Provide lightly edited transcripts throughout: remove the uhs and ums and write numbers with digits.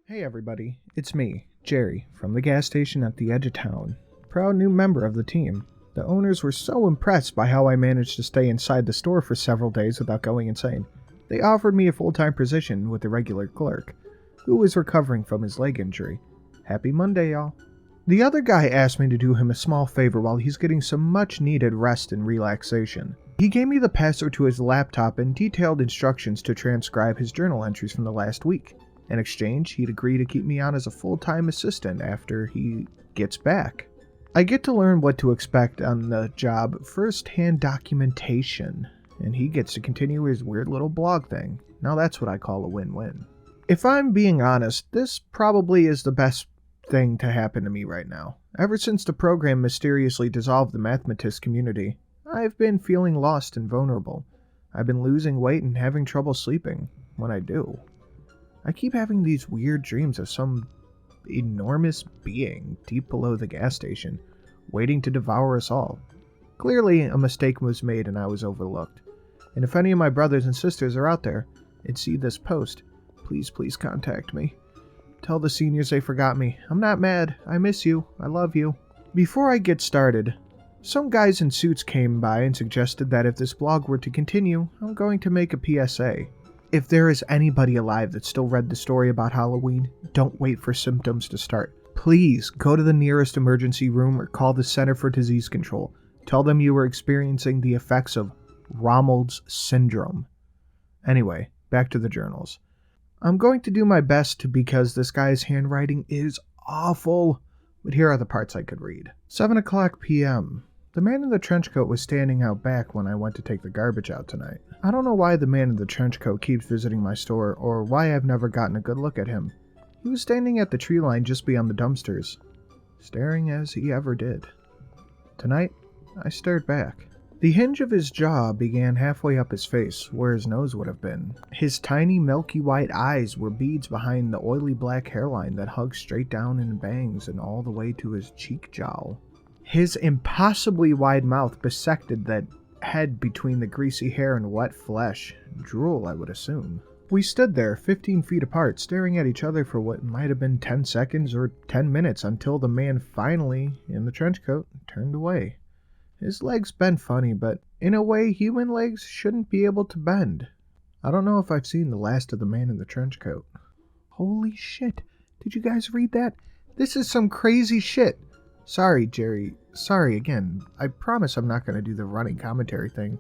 Hey everybody, it's me, Jerry, from the gas station at the edge of town. Proud new member of the team. The owners were so impressed by how I managed to stay inside the store for several days without going insane. They offered me a full-time position with the regular clerk, who was recovering from his leg injury. Happy Monday, y'all. The other guy asked me to do him a small favor while he's getting some much-needed rest and relaxation. He gave me the password to his laptop and detailed instructions to transcribe his journal entries from the last week. In exchange, he'd agree to keep me on as a full-time assistant after he gets back. I get to learn what to expect on the job, first-hand documentation, and he gets to continue his weird little blog thing. Now that's what I call a win-win. If I'm being honest, this probably is the best thing to happen to me right now. Ever since the program mysteriously dissolved the mathematist community, I've been feeling lost and vulnerable. I've been losing weight and having trouble sleeping when I do. I keep having these weird dreams of some enormous being deep below the gas station, waiting to devour us all. Clearly, a mistake was made and I was overlooked. And if any of my brothers and sisters are out there and see this post, please contact me. Tell the seniors they forgot me. I'm not mad. I miss you. I love you. Before I get started, some guys in suits came by and suggested that if this blog were to continue, I'm going to make a PSA. If there is anybody alive that still read the story about Halloween, don't wait for symptoms to start. Please go to the nearest emergency room or call the Center for Disease Control. Tell them you are experiencing the effects of Rommel's syndrome. Anyway, back to the journals. I'm going to do my best because this guy's handwriting is awful, but here are the parts I could read. 7:00 p.m. The man in the trench coat was standing out back when I went to take the garbage out tonight. I don't know why the man in the trench coat keeps visiting my store, or why I've never gotten a good look at him. He was standing at the tree line just beyond the dumpsters, staring as he ever did. Tonight, I stared back. The hinge of his jaw began halfway up his face, where his nose would have been. His tiny milky white eyes were beads behind the oily black hairline that hugged straight down in bangs and all the way to his cheek jowl. His impossibly wide mouth bisected that head between the greasy hair and wet flesh. Drool, I would assume. We stood there, 15 feet apart, staring at each other for what might have been 10 seconds or 10 minutes until the man finally, in the trench coat, turned away. His legs bent funny, but in a way human legs shouldn't be able to bend. I don't know if I've seen the last of the man in the trench coat. Holy shit, did you guys read that? This is some crazy shit. Sorry, Jerry. Sorry again. I promise I'm not going to do the running commentary thing.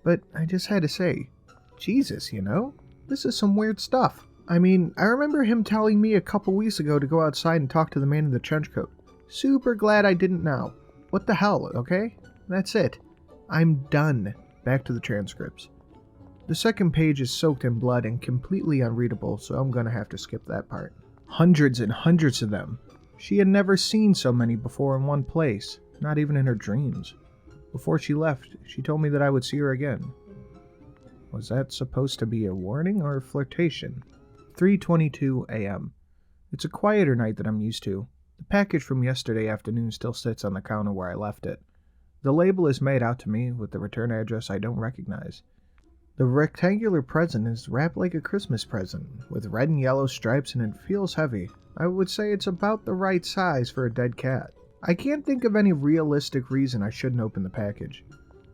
But I just had to say, Jesus, you know? This is some weird stuff. I mean, I remember him telling me a couple weeks ago to go outside and talk to the man in the trench coat. Super glad I didn't now. What the hell, okay? That's it. I'm done. Back to the transcripts. The second page is soaked in blood and completely unreadable, so I'm going to have to skip that part. Hundreds and hundreds of them. She had never seen so many before in one place, not even in her dreams. Before she left, she told me that I would see her again. Was that supposed to be a warning or a flirtation? 3:22 a.m. It's a quieter night than I'm used to. The package from yesterday afternoon still sits on the counter where I left it. The label is made out to me with the return address I don't recognize. The rectangular present is wrapped like a Christmas present, with red and yellow stripes, and it feels heavy. I would say it's about the right size for a dead cat. I can't think of any realistic reason I shouldn't open the package.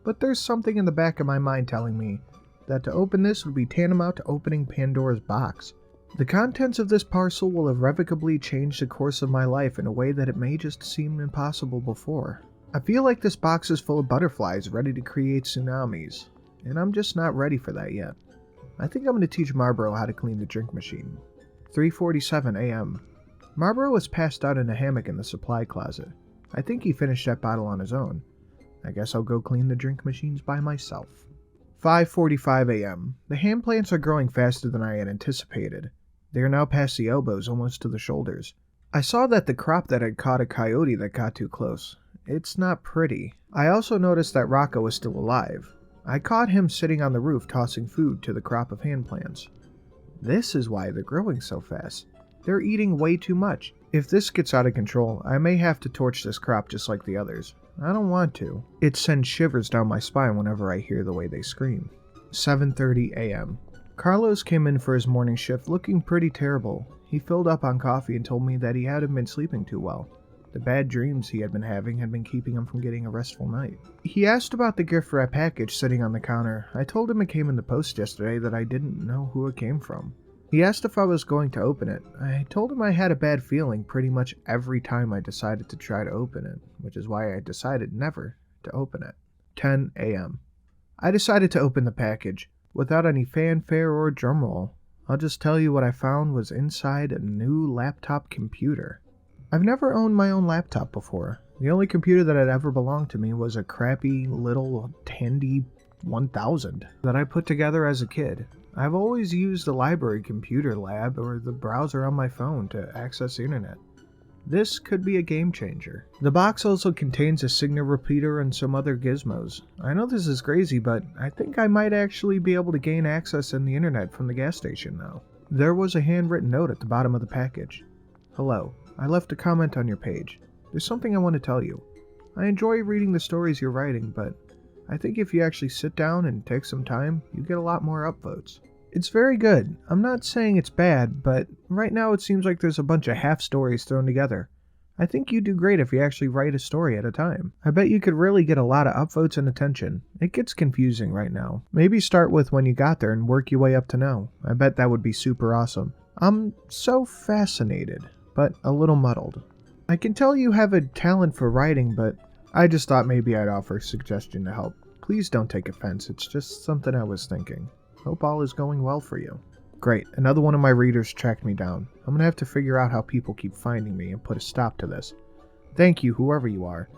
But there's something in the back of my mind telling me that to open this would be tantamount to opening Pandora's box. The contents of this parcel will irrevocably change the course of my life in a way that it may just seem impossible before. I feel like this box is full of butterflies ready to create tsunamis, and I'm just not ready for that yet. I think I'm going to teach Marlboro how to clean the drink machine. 3:47 a.m. Marlboro was passed out in a hammock in the supply closet. I think he finished that bottle on his own. I guess I'll go clean the drink machines by myself. 5:45 a.m. The hand plants are growing faster than I had anticipated. They are now past the elbows, almost to the shoulders. I saw that the crop that had caught a coyote that got too close. It's not pretty. I also noticed that Rocco was still alive. I caught him sitting on the roof tossing food to the crop of hand plants. This is why they're growing so fast. They're eating way too much. If this gets out of control, I may have to torch this crop just like the others. I don't want to. It sends shivers down my spine whenever I hear the way they scream. 7:30 a.m. Carlos came in for his morning shift looking pretty terrible. He filled up on coffee and told me that he hadn't been sleeping too well. The bad dreams he had been having had been keeping him from getting a restful night. He asked about the gift wrap package sitting on the counter. I told him it came in the post yesterday, that I didn't know who it came from. He asked if I was going to open it. I told him I had a bad feeling pretty much every time I decided to try to open it, which is why I decided never to open it. 10 a.m. I decided to open the package. Without any fanfare or drumroll, I'll just tell you what I found was inside a new laptop computer. I've never owned my own laptop before. The only computer that had ever belonged to me was a crappy little Tandy 1000 that I put together as a kid. I've always used the library computer lab or the browser on my phone to access the internet. This could be a game changer. The box also contains a signal repeater and some other gizmos. I know this is crazy, but I think I might actually be able to gain access in the internet from the gas station now. There was a handwritten note at the bottom of the package. Hello, I left a comment on your page. There's something I want to tell you. I enjoy reading the stories you're writing, but I think if you actually sit down and take some time, you get a lot more upvotes. It's very good. I'm not saying it's bad, but right now it seems like there's a bunch of half stories thrown together. I think you'd do great if you actually write a story at a time. I bet you could really get a lot of upvotes and attention. It gets confusing right now. Maybe start with when you got there and work your way up to now. I bet that would be super awesome. I'm so fascinated, but a little muddled. I can tell you have a talent for writing, but I just thought maybe I'd offer a suggestion to help. Please don't take offense, it's just something I was thinking. Hope all is going well for you. Great, another one of my readers tracked me down. I'm gonna have to figure out how people keep finding me and put a stop to this. Thank you, whoever you are.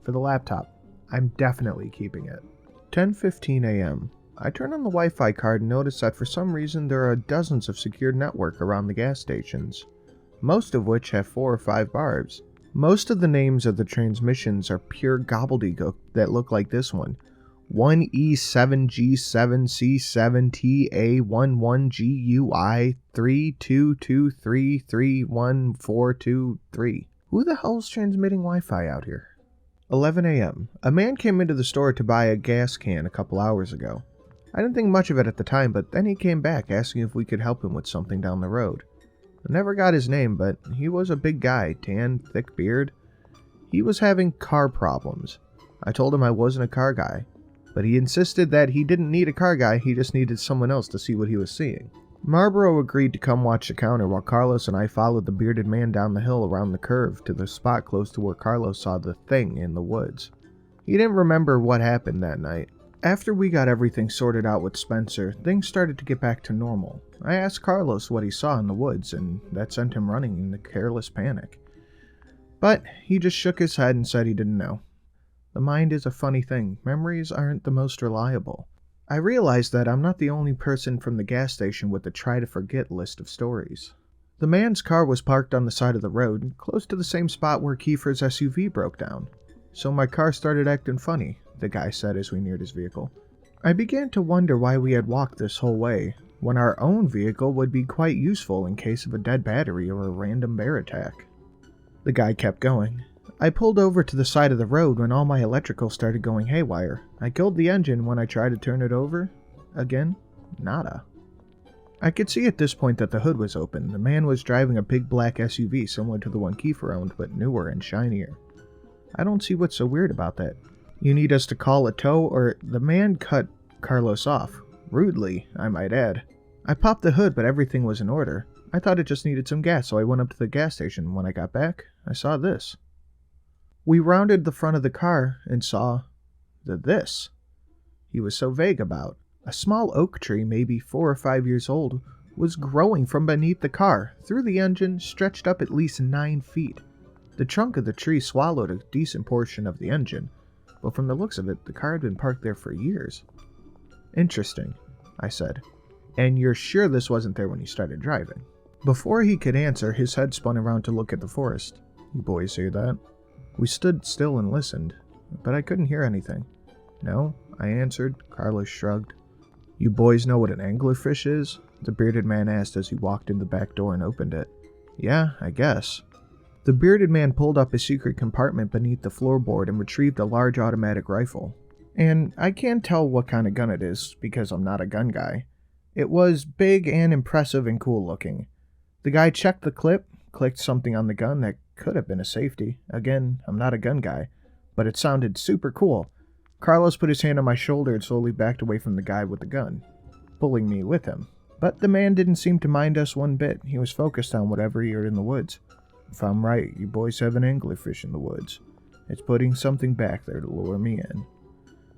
For the laptop, I'm definitely keeping it. 10:15 a.m. I turn on the Wi-Fi card and notice that for some reason there are dozens of secured network around the gas stations, most of which have 4 or 5 barbs. Most of the names of the transmissions are pure gobbledygook that look like this one. 1E7G7C7TA11GUI 32233143. Who the hell's transmitting Wi-Fi out here? 11 a.m. A man came into the store to buy a gas can a couple hours ago. I didn't think much of it at the time, but then he came back asking if we could help him with something down the road. I never got his name, but he was a big guy, tan, thick beard. He was having car problems. I told him I wasn't a car guy, but he insisted that he didn't need a car guy, he just needed someone else to see what he was seeing. Marlboro agreed to come watch the counter while Carlos and I followed the bearded man down the hill around the curve to the spot close to where Carlos saw the thing in the woods. He didn't remember what happened that night. After we got everything sorted out with Spencer, things started to get back to normal. I asked Carlos what he saw in the woods, and that sent him running in a careless panic. But he just shook his head and said he didn't know. The mind is a funny thing. Memories aren't the most reliable. I realized that I'm not the only person from the gas station with the try-to-forget list of stories. The man's car was parked on the side of the road, close to the same spot where Kiefer's SUV broke down. So my car started acting funny, the guy said as we neared his vehicle. I began to wonder why we had walked this whole way, when our own vehicle would be quite useful in case of a dead battery or a random bear attack. The guy kept going. I pulled over to the side of the road when all my electrical started going haywire. I killed the engine when I tried to turn it over. Again, nada. I could see at this point that the hood was open. The man was driving a big black SUV similar to the one Kiefer owned, but newer and shinier. I don't see what's so weird about that. You need us to call a tow, or... The man cut Carlos off. Rudely, I might add. I popped the hood, but everything was in order. I thought it just needed some gas, so I went up to the gas station. When I got back, I saw this. We rounded the front of the car and saw this he was so vague about. A small oak tree, maybe 4 or 5 years old, was growing from beneath the car, through the engine, stretched up at least 9 feet. The trunk of the tree swallowed a decent portion of the engine, but from the looks of it, the car had been parked there for years. Interesting, I said. And you're sure this wasn't there when you started driving? Before he could answer, his head spun around to look at the forest. You boys hear that? We stood still and listened, but I couldn't hear anything. No, I answered. Carlos shrugged. You boys know what an anglerfish is? The bearded man asked as he walked in the back door and opened it. Yeah, I guess. The bearded man pulled up a secret compartment beneath the floorboard and retrieved a large automatic rifle. And I can't tell what kind of gun it is, because I'm not a gun guy. It was big and impressive and cool looking. The guy checked the clip, clicked something on the gun that could have been a safety. Again, I'm not a gun guy, but it sounded super cool. Carlos put his hand on my shoulder and slowly backed away from the guy with the gun, pulling me with him. But the man didn't seem to mind us one bit. He was focused on whatever he heard in the woods. If I'm right, you boys have an anglerfish in the woods. It's putting something back there to lure me in.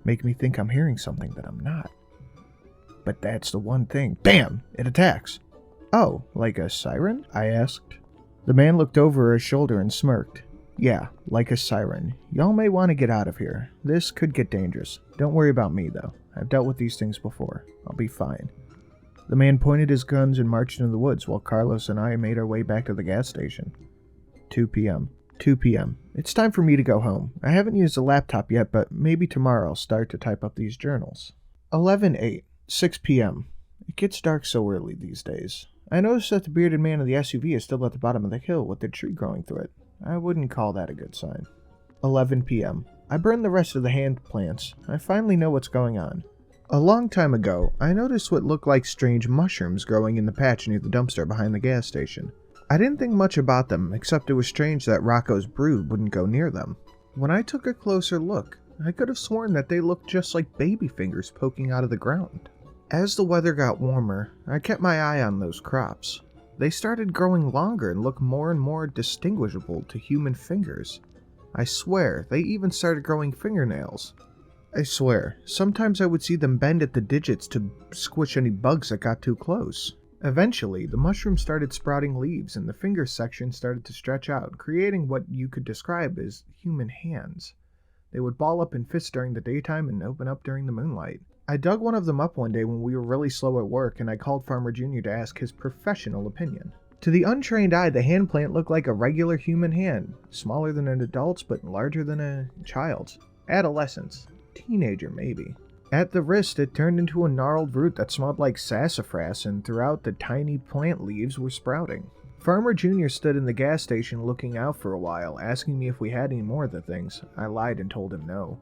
Make me think I'm hearing something that I'm not. But that's the one thing. Bam! It attacks. Oh, like a siren? I asked. The man looked over his shoulder and smirked. Yeah, like a siren. Y'all may want to get out of here. This could get dangerous. Don't worry about me, though. I've dealt with these things before. I'll be fine. The man pointed his guns and marched into the woods while Carlos and I made our way back to the gas station. 2 p.m. 2 p.m. It's time for me to go home. I haven't used the laptop yet, but maybe tomorrow I'll start to type up these journals. 11:08. 6 p.m. It gets dark so early these days. I noticed that the bearded man in the SUV is still at the bottom of the hill with the tree growing through it. I wouldn't call that a good sign. 11 p.m. I burned the rest of the hand plants. I finally know what's going on. A long time ago, I noticed what looked like strange mushrooms growing in the patch near the dumpster behind the gas station. I didn't think much about them, except it was strange that Rocco's brood wouldn't go near them. When I took a closer look, I could have sworn that they looked just like baby fingers poking out of the ground. As the weather got warmer, I kept my eye on those crops. They started growing longer and looked more and more distinguishable to human fingers. I swear, they even started growing fingernails. I swear, sometimes I would see them bend at the digits to squish any bugs that got too close. Eventually, the mushroom started sprouting leaves and the finger section started to stretch out, creating what you could describe as human hands. They would ball up in fists during the daytime and open up during the moonlight. I dug one of them up one day when we were really slow at work, and I called Farmer Jr. to ask his professional opinion. To the untrained eye, the hand plant looked like a regular human hand, smaller than an adult's but larger than a child's. Adolescence. Teenager, maybe. At the wrist, it turned into a gnarled root that smelled like sassafras, and throughout the tiny plant leaves were sprouting. Farmer Jr. stood in the gas station looking out for a while, asking me if we had any more of the things. I lied and told him no.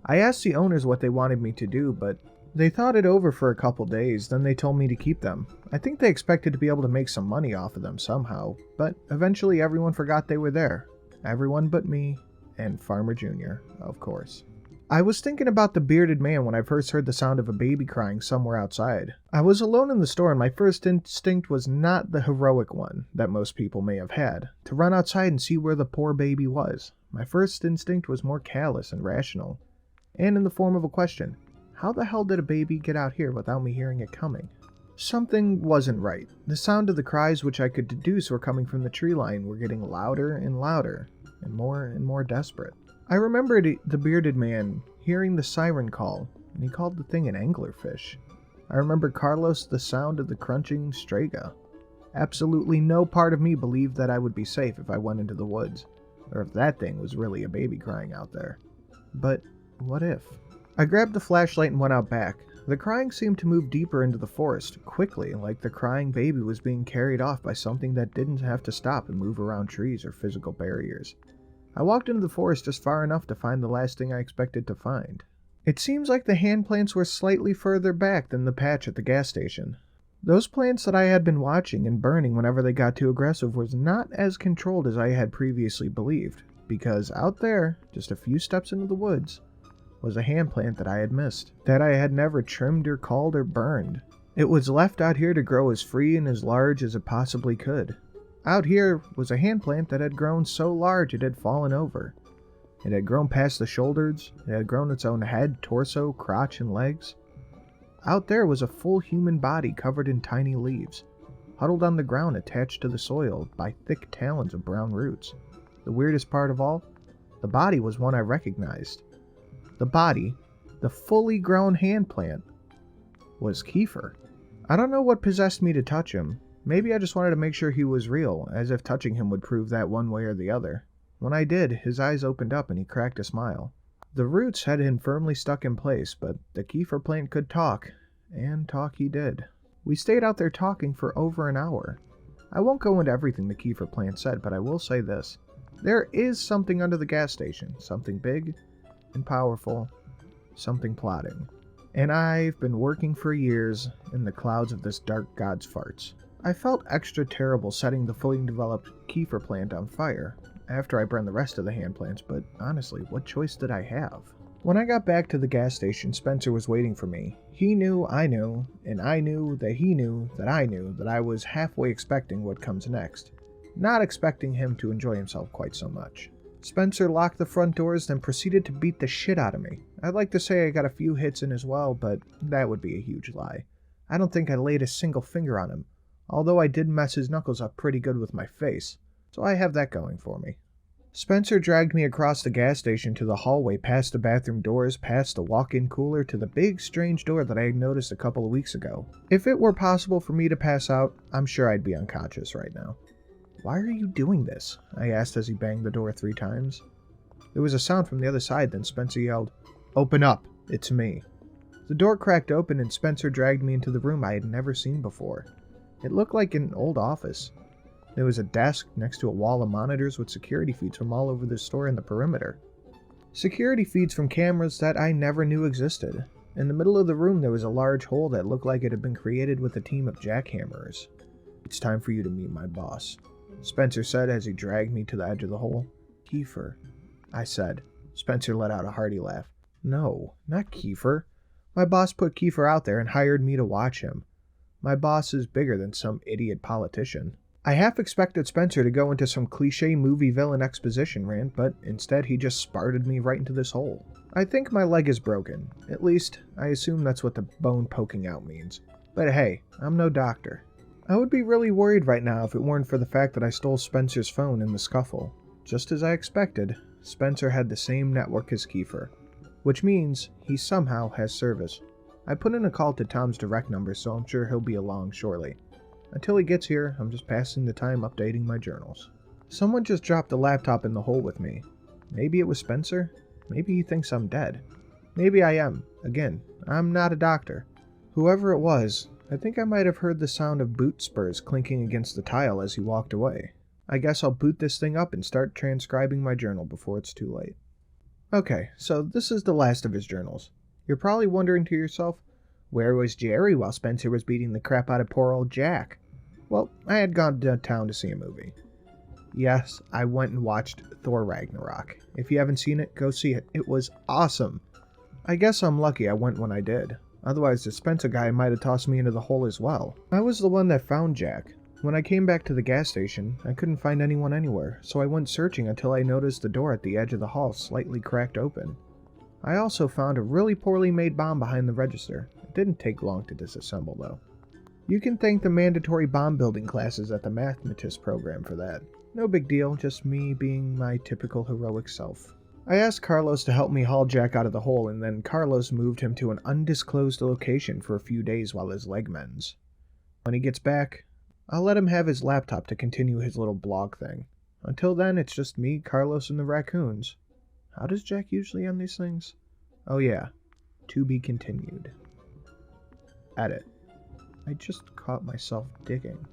I asked the owners what they wanted me to do, but they thought it over for a couple days, then they told me to keep them. I think they expected to be able to make some money off of them somehow, but eventually everyone forgot they were there. Everyone but me and Farmer Jr., of course. I was thinking about the bearded man when I first heard the sound of a baby crying somewhere outside. I was alone in the store and my first instinct was not the heroic one that most people may have had, to run outside and see where the poor baby was. My first instinct was more callous and rational, and in the form of a question. How the hell did a baby get out here without me hearing it coming? Something wasn't right. The sound of the cries, which I could deduce were coming from the tree line, were getting louder and louder, and more desperate. I remembered the bearded man hearing the siren call, and he called the thing an anglerfish. I remembered Carlos the sound of the crunching strega. Absolutely no part of me believed that I would be safe if I went into the woods, or if that thing was really a baby crying out there. But what if? I grabbed the flashlight and went out back. The crying seemed to move deeper into the forest, quickly, like the crying baby was being carried off by something that didn't have to stop and move around trees or physical barriers. I walked into the forest just far enough to find the last thing I expected to find. It seems like the hand plants were slightly further back than the patch at the gas station. Those plants that I had been watching and burning whenever they got too aggressive was not as controlled as I had previously believed, because out there, just a few steps into the woods, was a hand plant that I had missed, that I had never trimmed or culled or burned. It was left out here to grow as free and as large as it possibly could. Out here was a hand plant that had grown so large it had fallen over. It had grown past the shoulders, it had grown its own head, torso, crotch, and legs. Out there was a full human body covered in tiny leaves, huddled on the ground attached to the soil by thick talons of brown roots. The weirdest part of all, the body was one I recognized. The body, the fully grown hand plant, was Kiefer. I don't know what possessed me to touch him. Maybe I just wanted to make sure he was real, as if touching him would prove that one way or the other. When I did, his eyes opened up and he cracked a smile. The roots had him firmly stuck in place, but the Kiefer plant could talk, and talk he did. We stayed out there talking for over an hour. I won't go into everything the Kiefer plant said, but I will say this. There is something under the gas station, something big and powerful, something plotting. And I've been working for years in the clouds of this dark god's farts. I felt extra terrible setting the fully developed kefir plant on fire after I burned the rest of the hand plants, but honestly, what choice did I have? When I got back to the gas station, Spencer was waiting for me. He knew I knew, and I knew that he knew that I knew that I was halfway expecting what comes next. Not expecting him to enjoy himself quite so much. Spencer locked the front doors, then proceeded to beat the shit out of me. I'd like to say I got a few hits in as well, but that would be a huge lie. I don't think I laid a single finger on him, although I did mess his knuckles up pretty good with my face, so I have that going for me. Spencer dragged me across the gas station to the hallway, past the bathroom doors, past the walk-in cooler, to the big strange door that I had noticed a couple of weeks ago. If it were possible for me to pass out, I'm sure I'd be unconscious right now. "Why are you doing this?" I asked as he banged the door 3 times. There was a sound from the other side, then Spencer yelled, "Open up, it's me." The door cracked open and Spencer dragged me into the room I had never seen before. It looked like an old office. There was a desk next to a wall of monitors with security feeds from all over the store and the perimeter. Security feeds from cameras that I never knew existed. In the middle of the room there was a large hole that looked like it had been created with a team of jackhammerers. "It's time for you to meet my boss," Spencer said as he dragged me to the edge of the hole. "Kefir," I said. Spencer let out a hearty laugh. "No, not Kefir. My boss put Kefir out there and hired me to watch him. My boss is bigger than some idiot politician." I half expected Spencer to go into some cliche movie villain exposition rant, but instead he just sparted me right into this hole. I think my leg is broken. At least, I assume that's what the bone poking out means. But hey, I'm no doctor. I would be really worried right now if it weren't for the fact that I stole Spencer's phone in the scuffle. Just as I expected, Spencer had the same network as Kefir, which means he somehow has service. I put in a call to Tom's direct number, so I'm sure he'll be along shortly. Until he gets here, I'm just passing the time updating my journals. Someone just dropped a laptop in the hole with me. Maybe it was Spencer? Maybe he thinks I'm dead. Maybe I am. Again, I'm not a doctor. Whoever it was, I think I might have heard the sound of boot spurs clinking against the tile as he walked away. I guess I'll boot this thing up and start transcribing my journal before it's too late. Okay, so this is the last of his journals. You're probably wondering to yourself, where was Jerry while Spencer was beating the crap out of poor old Jack? Well, I had gone to town to see a movie. Yes, I went and watched Thor Ragnarok. If you haven't seen it, go see it. It was awesome. I guess I'm lucky I went when I did. Otherwise, the Spencer guy might have tossed me into the hole as well. I was the one that found Jack. When I came back to the gas station, I couldn't find anyone anywhere, so I went searching until I noticed the door at the edge of the hall slightly cracked open. I also found a really poorly made bomb behind the register. It didn't take long to disassemble, though. You can thank the mandatory bomb building classes at the Mathematist program for that. No big deal, just me being my typical heroic self. I asked Carlos to help me haul Jack out of the hole, and then Carlos moved him to an undisclosed location for a few days while his leg mends. When he gets back, I'll let him have his laptop to continue his little blog thing. Until then, it's just me, Carlos, and the raccoons. How does Jack usually end these things? Oh yeah, to be continued. Edit. I just caught myself digging.